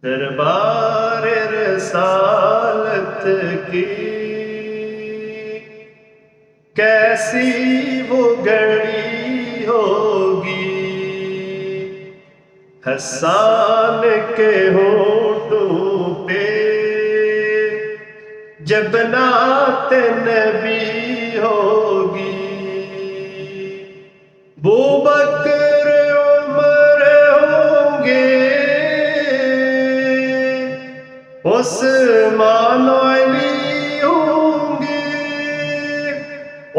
دربار رسالت کی کیسی وہ گھڑی ہوگی، حسان کے ہونٹوں پہ جب نعت نبی ہوگی، بوبکر عمر ہوں گے، عثمان علی ہوں گے،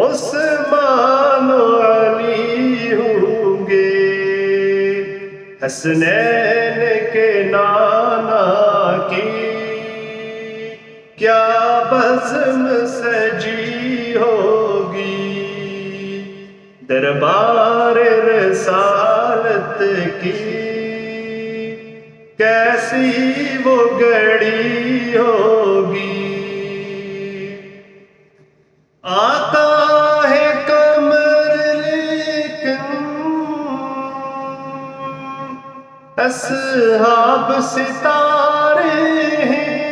عثمان علی ہوں گے، حسنین کے نانا کی کیا بزم سجی ہوگی، دربار رسالت کی کیسی وہ گھڑی ہوگی، آتا ہے قمر لیکن اصحاب ستارے ہیں،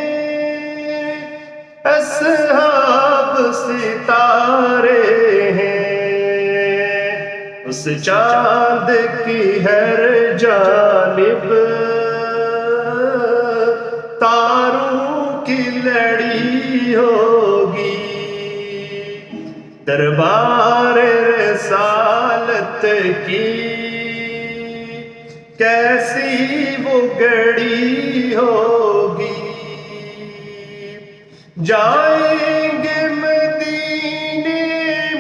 اصحاب ستارے ہیں، اس چاند کی ہر جانب تاروں کی لڑی ہوگی، دربار رسالت کی کیسی وہ گھڑی ہوگی، جائیں گے مدینے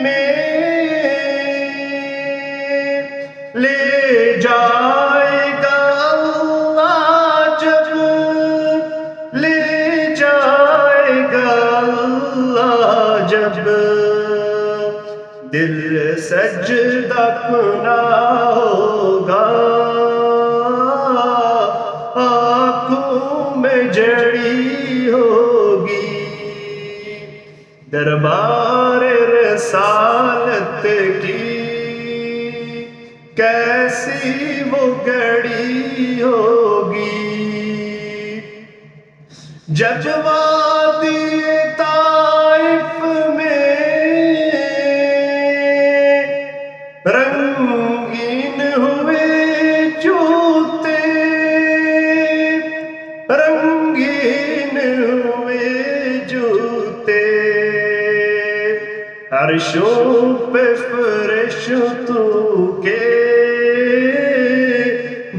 میں لے جائے گا اللہ، جب لے جائے گا اللہ، جب دل سجدہ کنا ہوگا، آنکھوں میں جڑی ہوگی، دربار رسالت کی کیسی وہ گھڑی ہوگی، جب وادی طائف میں رنگین ہوئے جوتے، رنگین ہوئے جوتے، عرشوں پہ فرشتوں کے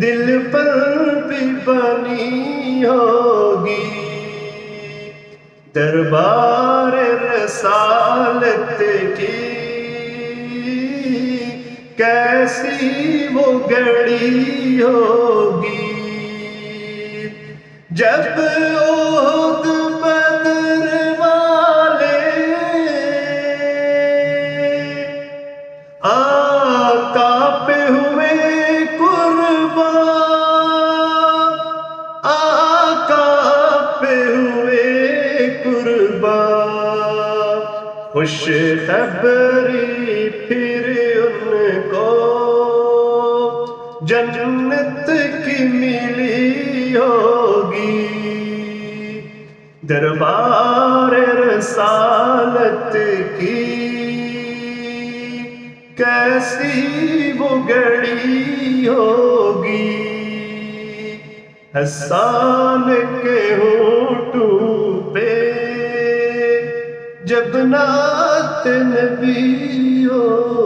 دل پر بھی بنی ہوگی، دربار رسالت کی کیسی وہ گھڑی ہوگی، جب احد بدر والے آقا پہ ہوئے قربان، آقا پہ ہوئے قربان، خوش خبری پھر ان کو جنت کی ملی ہوگی، دربار رسالت کی کیسی وہ گھڑی ہوگی، حسان کے ہونٹوں پہ جب نعت نبی ہو